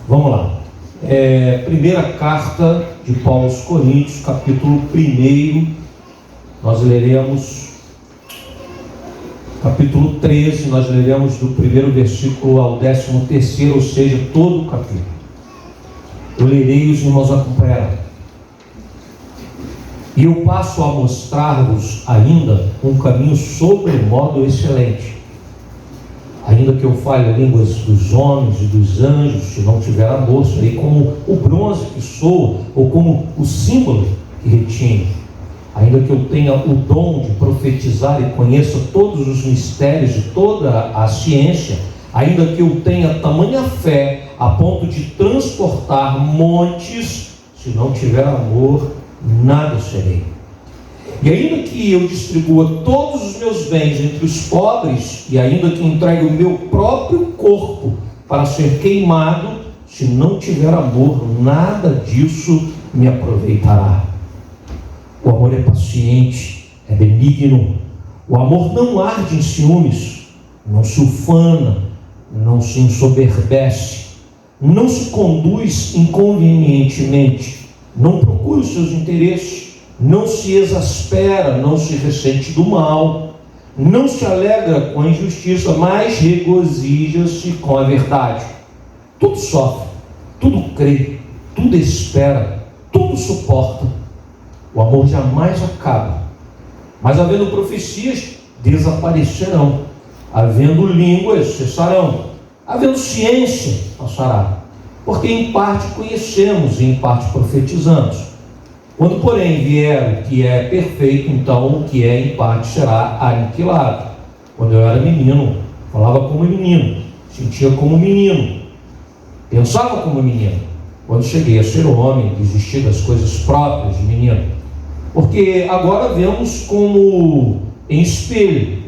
Vamos lá. Primeira carta de Paulo aos Coríntios, capítulo 1. Nós leremos capítulo 13, nós leremos do primeiro versículo ao 13º, ou seja, todo o capítulo. Eu lerei e os irmãos acompanharão. E eu passo a mostrar-vos ainda um caminho sobremodo excelente. Ainda que eu fale línguas dos homens e dos anjos, se não tiver amor, serei como o bronze que soa, ou como o símbolo que retine. Ainda que eu tenha o dom de profetizar e conheça todos os mistérios de toda a ciência, ainda que eu tenha tamanha fé a ponto de transportar montes, se não tiver amor, nada serei. E ainda que eu distribua todos os meus bens entre os pobres, e ainda que entregue o meu próprio corpo para ser queimado, se não tiver amor, nada disso me aproveitará. O amor é paciente, é benigno. O amor não arde em ciúmes, não se ufana, não se ensoberbece, não se conduz inconvenientemente, não procura os seus interesses, não se exaspera, não se ressente do mal, não se alegra com a injustiça, mas regozija-se com a verdade. Tudo sofre, tudo crê, tudo espera, tudo suporta. O amor jamais acaba. Mas havendo profecias, desaparecerão. Havendo línguas, cessarão. Havendo ciência, passará. Porque em parte conhecemos e em parte profetizamos. Quando, porém, vier o que é perfeito, então o que é em parte será aniquilado. Quando eu era menino, falava como menino, sentia como menino, pensava como menino. Quando cheguei a ser homem, desisti das coisas próprias de menino. Porque agora vemos como em espelho,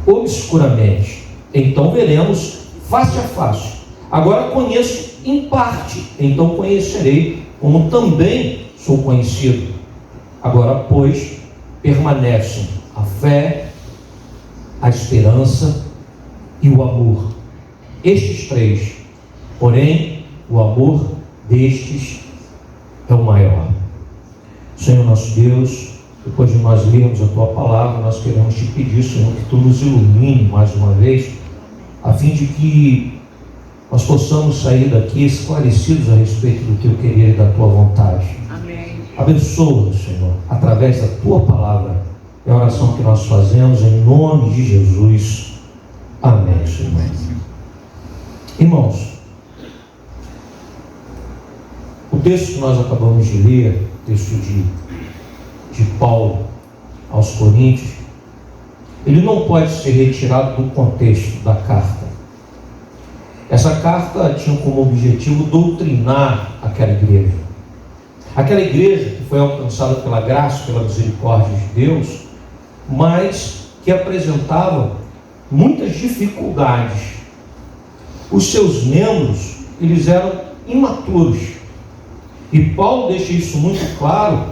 obscuramente. Então veremos face a face. Agora conheço em parte, então conhecerei como também sou conhecido. Agora, pois, permanecem a fé, a esperança e o amor. Estes três, porém, o amor destes é o maior. Senhor nosso Deus, depois de nós lermos a Tua palavra, nós queremos Te pedir, Senhor, que Tu nos ilumine mais uma vez, a fim de que nós possamos sair daqui esclarecidos a respeito do Teu querer e da Tua vontade. Amém. Abençoa-nos, Senhor, através da Tua palavra. É a oração que nós fazemos em nome de Jesus. Amém, Senhor. Irmãos, o texto que nós acabamos de ler, o texto de Paulo aos Coríntios, ele não pode ser retirado do contexto da carta. Essa carta tinha como objetivo doutrinar aquela igreja. Aquela igreja que foi alcançada pela graça, pela misericórdia de Deus, mas que apresentava muitas dificuldades. Os seus membros, eles eram imaturos. E Paulo deixa isso muito claro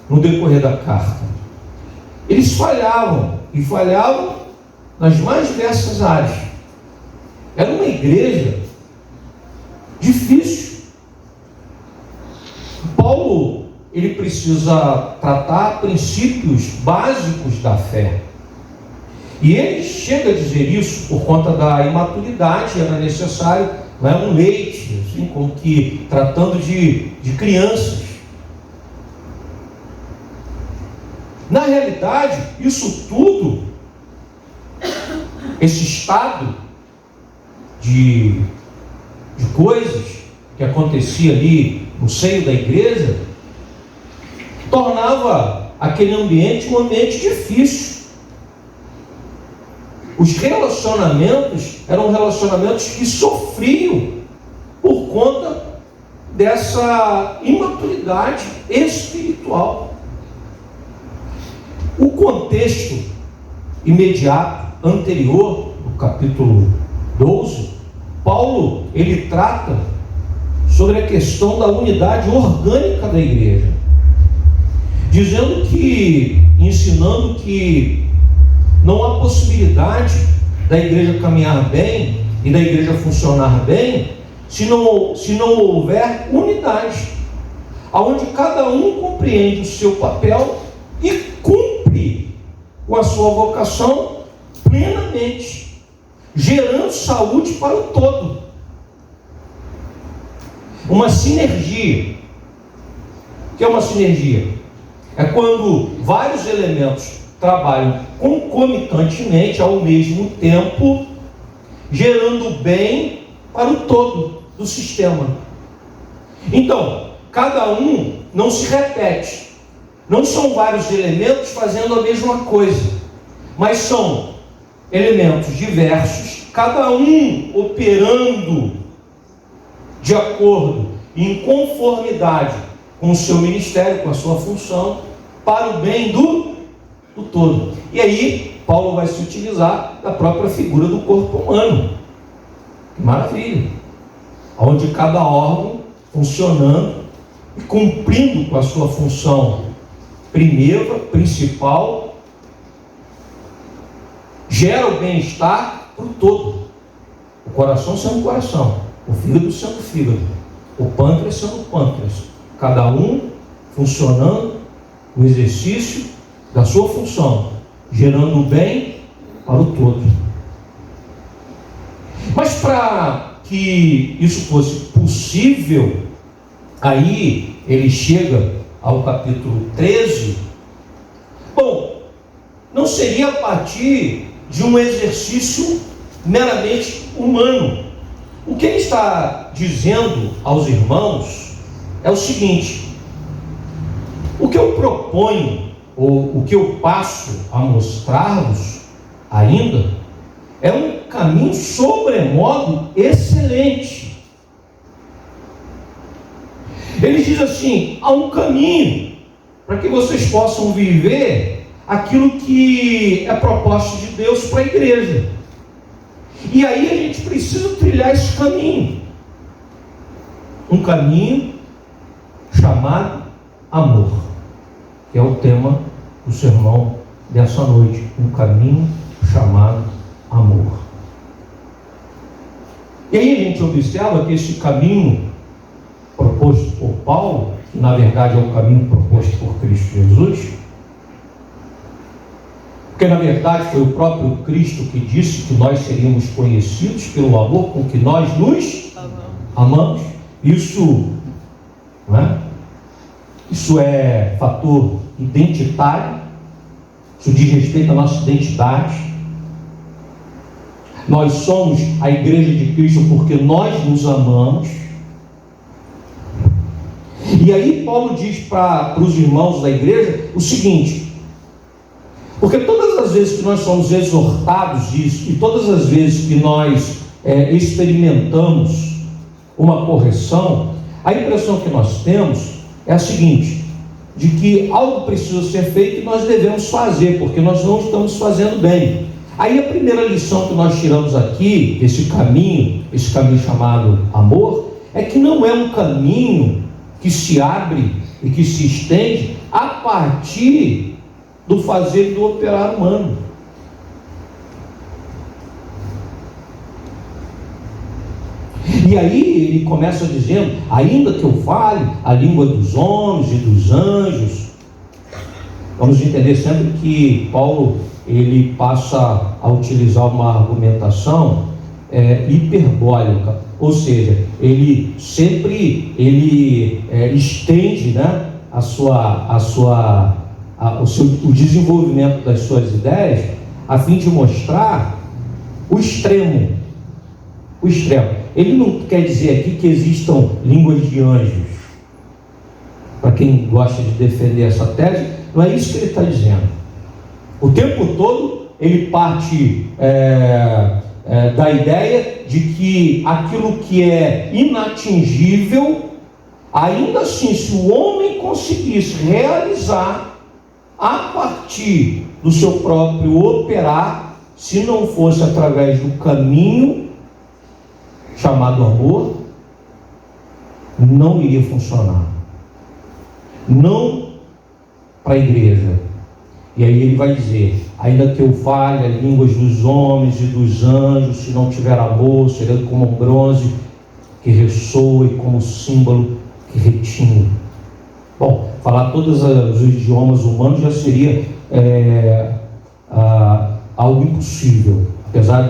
no decorrer da carta. Eles falhavam, e falhavam nas mais diversas áreas. Era uma igreja difícil. Paulo, ele precisa tratar princípios básicos da fé. E ele chega a dizer isso por conta da imaturidade. Era necessário um leite, assim, como que tratando de crianças. Na realidade, isso tudo, esse estado de coisas que acontecia ali no seio da igreja, tornava aquele ambiente um ambiente difícil. Os relacionamentos eram relacionamentos que sofriam por conta dessa imaturidade espiritual. O contexto imediato, anterior, no capítulo 12, Paulo, ele trata sobre a questão da unidade orgânica da igreja, dizendo que, ensinando que não há possibilidade da igreja caminhar bem e da igreja funcionar bem se não houver unidade, onde cada um compreende o seu papel e cumpre com a sua vocação plenamente, gerando saúde para o todo. Uma sinergia. O que é uma sinergia? É quando vários elementos trabalham concomitantemente ao mesmo tempo, gerando bem para o todo do sistema. Então, cada um não se repete. Não são vários elementos fazendo a mesma coisa, mas são elementos diversos, cada um operando de acordo, em conformidade com o seu ministério, com a sua função, para o bem do todo. E aí, Paulo vai se utilizar da própria figura do corpo humano. Que maravilha! Onde cada órgão funcionando e cumprindo com a sua função primeira, principal, gera o bem-estar para o todo. O coração sendo o coração, o fígado sendo o fígado, o pâncreas sendo o pâncreas, cada um funcionando no exercício da sua função, gerando o bem para o todo. Mas para que isso fosse possível, aí ele chega ao capítulo 13. Bom, não seria a partir de um exercício meramente humano. O que ele está dizendo aos irmãos é o seguinte: o que eu proponho, ou o que eu passo a mostrar-vos ainda, é um caminho sobremodo excelente. Ele diz assim: há um caminho para que vocês possam viver aquilo que é proposta de Deus para a igreja. E aí a gente precisa trilhar esse caminho. Um caminho chamado amor, que é o tema do sermão dessa noite. Um caminho chamado amor. E aí a gente observa que esse caminho proposto por Paulo, que na verdade é o caminho proposto por Cristo Jesus, porque na verdade foi o próprio Cristo que disse que nós seríamos conhecidos pelo amor com que nós nos amamos. Isso, não é? Isso é fator identitário, isso diz respeito à nossa identidade. Nós somos a igreja de Cristo porque nós nos amamos. E aí Paulo diz para os irmãos da igreja o seguinte: porque todas as vezes que nós somos exortados disso, e todas as vezes que nós experimentamos uma correção, a impressão que nós temos é a seguinte: de que algo precisa ser feito e nós devemos fazer, porque nós não estamos fazendo bem. Aí a primeira lição que nós tiramos aqui, esse caminho chamado amor, é que não é um caminho que se abre e que se estende a partir do fazer e do operar humano. E aí ele começa dizendo: ainda que eu fale a língua dos homens e dos anjos. Vamos entender sempre que Paulo ele passa a utilizar uma argumentação hiperbólica, ou seja, ele sempre estende, né, o desenvolvimento das suas ideias, a fim de mostrar o extremo. Ele não quer dizer aqui que existam línguas de anjos. Para quem gosta de defender essa tese, não é isso que ele está dizendo. O tempo todo ele parte da ideia de que aquilo que é inatingível, ainda assim, se o homem conseguisse realizar a partir do seu próprio operar, se não fosse através do caminho chamado amor, não iria funcionar. Não para a igreja. E aí ele vai dizer: ainda que eu fale as línguas dos homens e dos anjos, se não tiver amor, serei como um bronze que ressoa e como símbolo que retinha. Bom, falar todos os idiomas humanos já seria algo impossível, apesar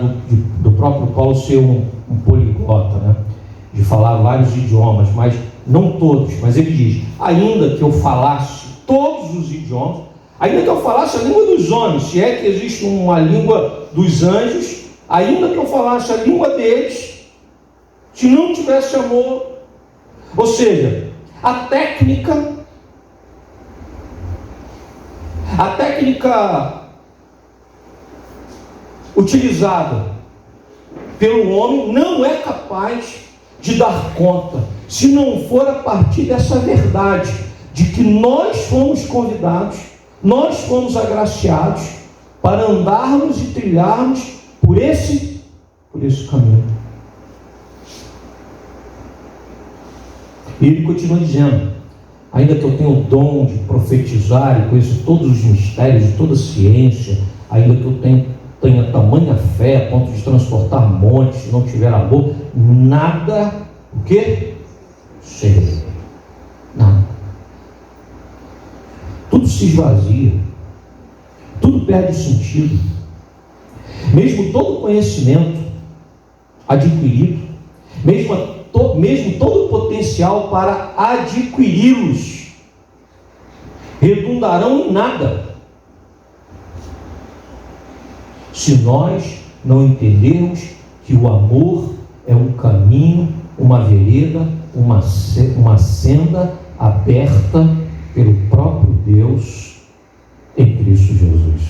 do próprio Paulo ser um poliglota, né? De falar vários idiomas, mas não todos. Mas ele diz: ainda que eu falasse todos os idiomas, ainda que eu falasse a língua dos homens, se é que existe uma língua dos anjos, ainda que eu falasse a língua deles, se não tivesse amor, ou seja, a técnica utilizada pelo homem não é capaz de dar conta, se não for a partir dessa verdade, de que nós fomos convidados, nós fomos agraciados para andarmos e trilharmos por esse caminho. E ele continua dizendo: ainda que eu tenha o dom de profetizar e conheça todos os mistérios de toda a ciência, ainda que eu tenha tamanha fé a ponto de transportar montes, se não tiver amor, nada, o quê? Serei. Nada. Tudo se esvazia, tudo perde sentido. Mesmo todo conhecimento adquirido, mesmo todo o potencial para adquiri-los, redundarão em nada, se nós não entendermos que o amor é um caminho, uma vereda, uma senda aberta pelo próprio Deus em Cristo Jesus.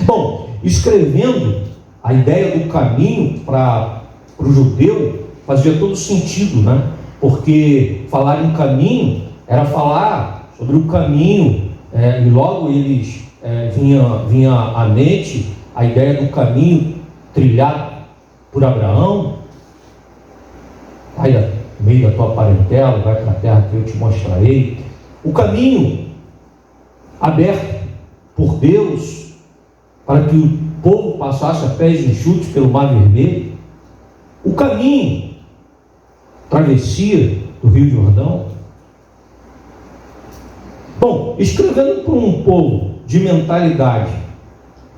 Bom, escrevendo a ideia do caminho para o judeu fazia todo sentido, né? Porque falar em caminho era falar sobre o caminho, e logo eles vinha à mente a ideia do caminho trilhado por Abraão. Vai no meio da tua parentela, vai para a terra que eu te mostrarei. O caminho aberto por Deus para que o povo passasse a pés enxutos pelo Mar Vermelho. O caminho, travessia do Rio Jordão. Bom, escrevendo para um povo de mentalidade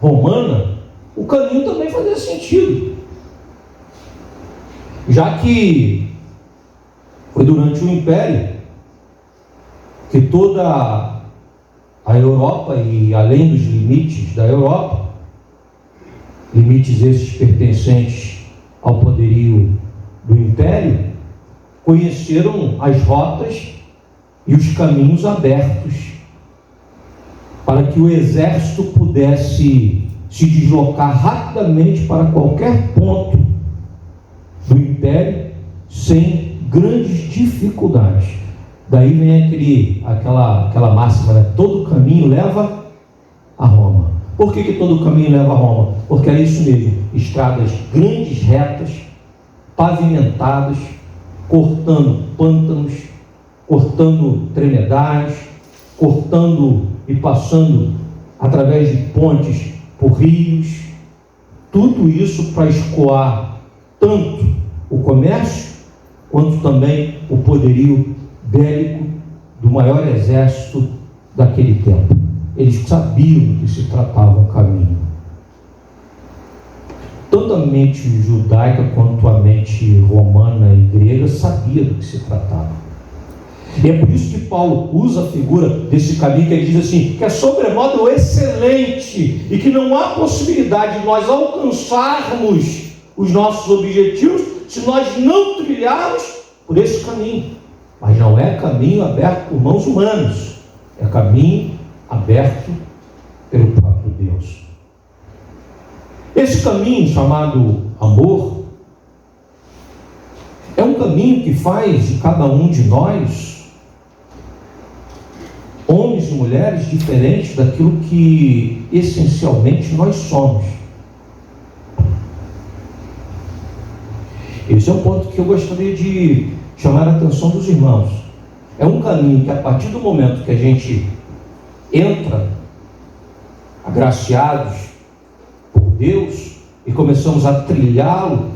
romana, o caminho também fazia sentido, já que foi durante o Império que toda a Europa, e além dos limites da Europa, limites esses pertencentes ao poderio do Império, conheceram as rotas e os caminhos abertos para que o exército pudesse se deslocar rapidamente para qualquer ponto do Império sem grandes dificuldades. Daí vem aquela máxima, né? Todo caminho leva a Roma. Por que todo caminho leva a Roma? Porque é isso mesmo, estradas grandes, retas, pavimentadas, cortando pântanos, cortando tremedais, cortando e passando através de pontes por rios, tudo isso para escoar tanto o comércio quanto também o poderio bélico do maior exército daquele tempo. Eles sabiam que se tratava um caminho. Tanto a mente judaica quanto a mente romana e grega sabia do que se tratava. E é por isso que Paulo usa a figura desse caminho, que ele diz assim, que é sobremodo excelente e que não há possibilidade de nós alcançarmos os nossos objetivos se nós não trilharmos por esse caminho. Mas não é caminho aberto por mãos humanas, é caminho aberto pelo próprio Deus. Esse caminho chamado amor é um caminho que faz de cada um de nós homens e mulheres diferentes daquilo que essencialmente nós somos. Esse é um ponto que eu gostaria de chamar a atenção dos irmãos. É um caminho que, a partir do momento que a gente entra agraciados por Deus e começamos a trilhá-lo,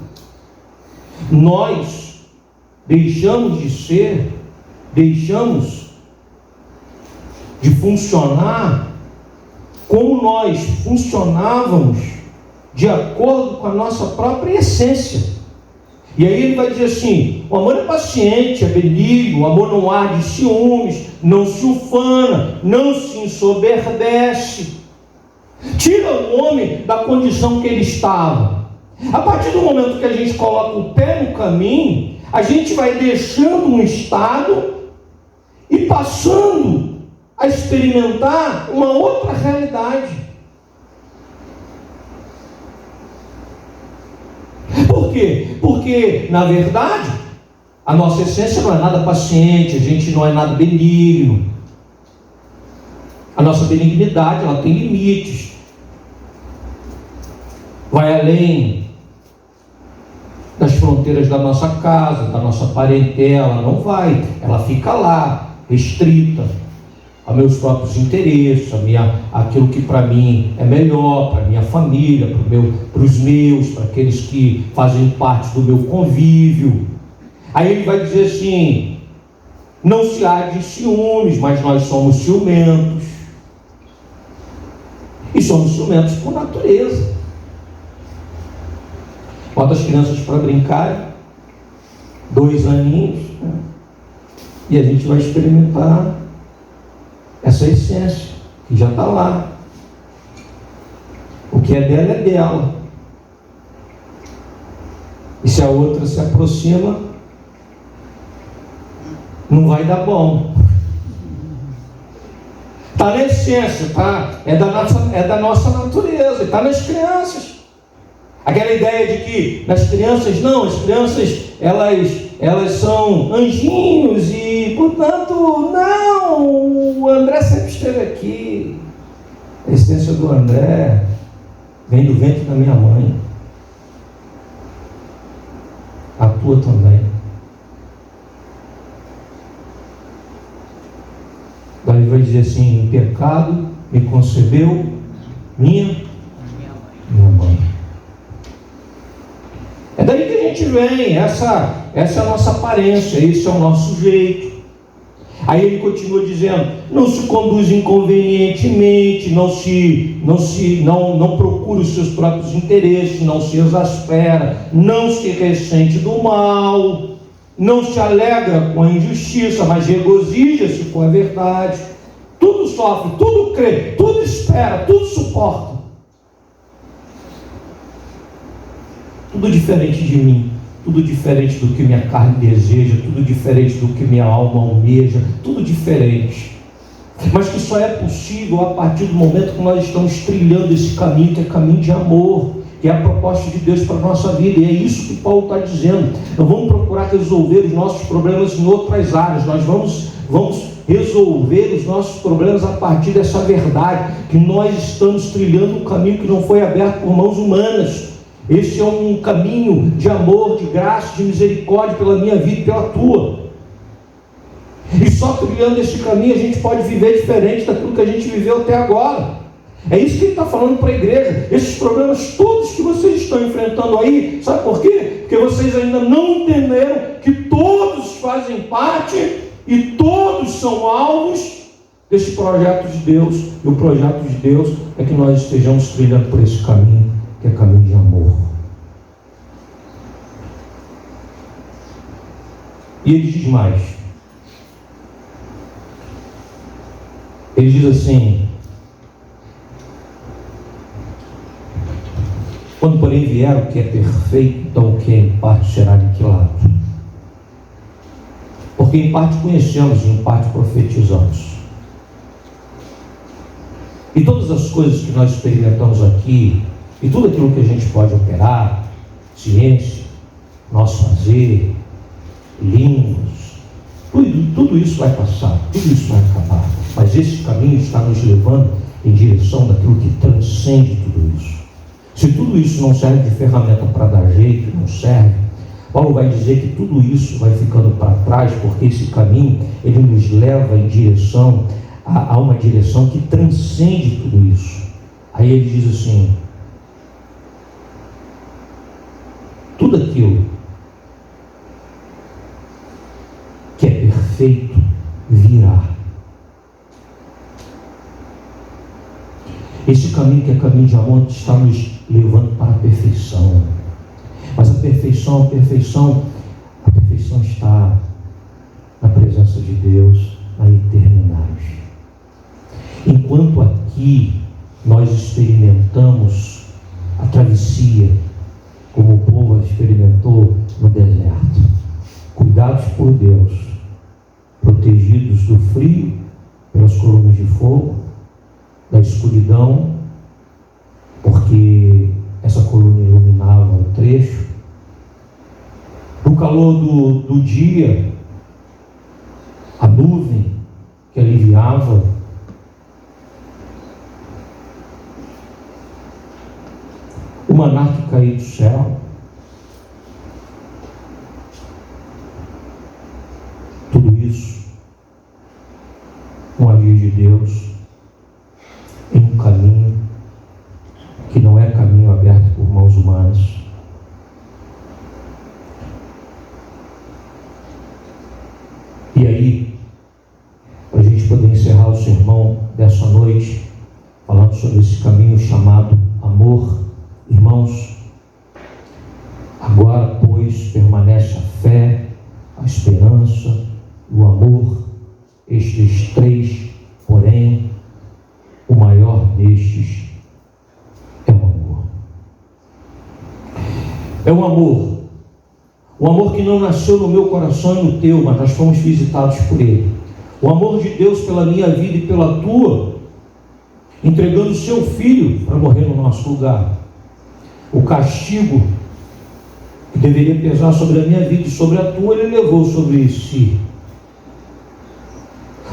nós deixamos de ser, deixamos de funcionar como nós funcionávamos de acordo com a nossa própria essência. E aí ele vai dizer assim: o amor é paciente, é benigno, o amor não arde ciúmes, não se ufana, não se ensoberbece. Tira o homem da condição que ele estava. A partir do momento que a gente coloca o pé no caminho, a gente vai deixando um estado e passando a experimentar uma outra realidade. Por quê? Porque, na verdade, a nossa essência não é nada paciente, a gente não é nada benigno. A nossa benignidade, ela tem limites. Vai além das fronteiras da nossa casa, da nossa parentela, não vai. Ela fica lá, restrita a meus próprios interesses, aquilo que para mim é melhor, para minha família, para os meus, para aqueles que fazem parte do meu convívio. Aí ele vai dizer assim: não se arde ciúmes, mas nós somos ciumentos. E somos ciumentos por natureza. Bota as crianças para brincar, 2 aninhos, né? E a gente vai experimentar essa essência que já está lá. O que é dela é dela. E se a outra se aproxima, não vai dar bom. Está na essência, tá? É da nossa natureza, está nas crianças. Aquela ideia de que nas crianças, não, as crianças elas são anjinhos e, portanto, não, o André sempre esteve aqui. A essência do André vem do ventre da minha mãe. A tua também. Daí vai dizer assim: em pecado me concebeu minha mãe. É daí que a gente vem, essa é a nossa aparência, esse é o nosso jeito. Aí ele continua dizendo: não se conduz inconvenientemente, não procura os seus próprios interesses, não se exaspera, não se ressente do mal, não se alegra com a injustiça, mas regozija-se com a verdade. Tudo sofre, tudo crê, tudo espera, tudo suporta. Tudo diferente de mim, tudo diferente do que minha carne deseja, tudo diferente do que minha alma almeja, tudo diferente. Mas que só é possível a partir do momento que nós estamos trilhando esse caminho, que é caminho de amor, que é a proposta de Deus para a nossa vida. E é isso que Paulo está dizendo. Não vamos procurar resolver os nossos problemas em outras áreas, nós vamos resolver os nossos problemas a partir dessa verdade, que nós estamos trilhando um caminho que não foi aberto por mãos humanas. Esse é um caminho de amor, de graça, de misericórdia pela minha vida e pela tua. E só trilhando esse caminho a gente pode viver diferente daquilo que a gente viveu até agora. É isso que ele está falando para a igreja. Esses problemas todos que vocês estão enfrentando aí, sabe por quê? Porque vocês ainda não entenderam que todos fazem parte e todos são alvos desse projeto de Deus. E o projeto de Deus é que nós estejamos trilhando por esse caminho, que é caminho de amor. E ele diz mais. Ele diz assim: quando porém vier o que é perfeito, então o que é em parte será aniquilado. Porque em parte conhecemos e em parte profetizamos. E todas as coisas que nós experimentamos aqui, e tudo aquilo que a gente pode operar, ciência, nosso fazer, línguas, tudo isso vai passar, tudo isso vai acabar. Mas esse caminho está nos levando em direção daquilo que transcende tudo isso. Se tudo isso não serve de ferramenta para dar jeito, não serve, Paulo vai dizer que tudo isso vai ficando para trás, porque esse caminho, ele nos leva em direção a uma direção que transcende tudo isso. Aí ele diz assim: tudo aquilo perfeito virá. Esse caminho, que é caminho de amor, está nos levando para a perfeição. Mas a perfeição está na presença de Deus, na eternidade. Enquanto aqui nós experimentamos a travessia, como o povo experimentou no deserto, cuidados por Deus, protegidos do frio pelas colunas de fogo, da escuridão, porque essa coluna iluminava o trecho, do calor do dia, a nuvem que aliviava, o maná que caía do céu, tudo isso, um agir de Deus em um caminho que não é caminho aberto por mãos humanas. E aí, para a gente poder encerrar o sermão dessa noite, falando sobre esse caminho chamado amor, irmãos, agora, pois, permanece a fé, a esperança, o amor, estes três, porém, o maior destes é o amor. É o amor. O amor que não nasceu no meu coração e no teu, mas nós fomos visitados por Ele. O amor de Deus pela minha vida e pela tua, entregando o seu Filho para morrer no nosso lugar. O castigo que deveria pesar sobre a minha vida e sobre a tua, Ele levou sobre si.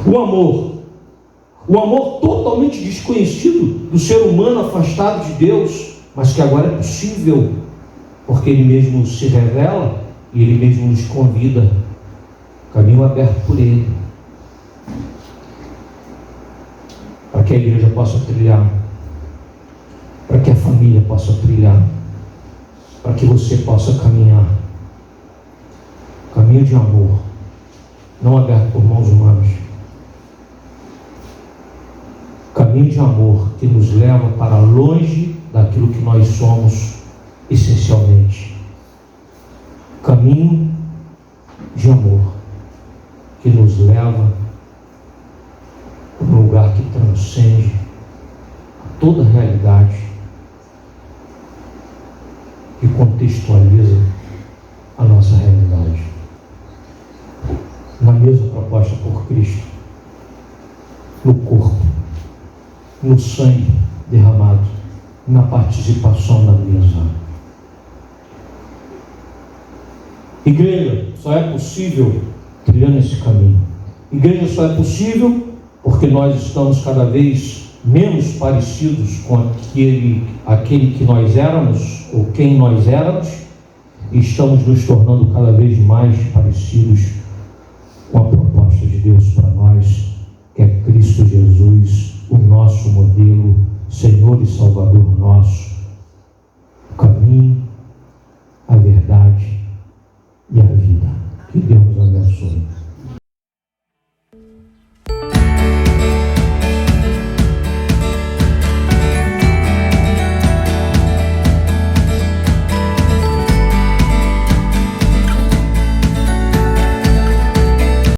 O amor totalmente desconhecido do ser humano afastado de Deus, mas que agora é possível, porque Ele mesmo se revela e Ele mesmo nos convida, caminho aberto por Ele, para que a igreja possa trilhar, para que a família possa trilhar, para que você possa caminhar, caminho de amor, não aberto por mãos humanas, caminho de amor que nos leva para longe daquilo que nós somos essencialmente, caminho de amor que nos leva para um lugar que transcende toda a realidade, que contextualiza a nossa realidade, na mesma proposta por Cristo, no corpo, no sangue derramado, na participação da mesa. Igreja, só é possível trilhando esse caminho. Igreja só é possível porque nós estamos cada vez menos parecidos com aquele que nós éramos, ou quem nós éramos, e estamos nos tornando cada vez mais parecidos com a proposta de Deus para nós, que é Cristo Jesus, o nosso modelo, Senhor e Salvador nosso, o caminho, a verdade e a vida. Que Deus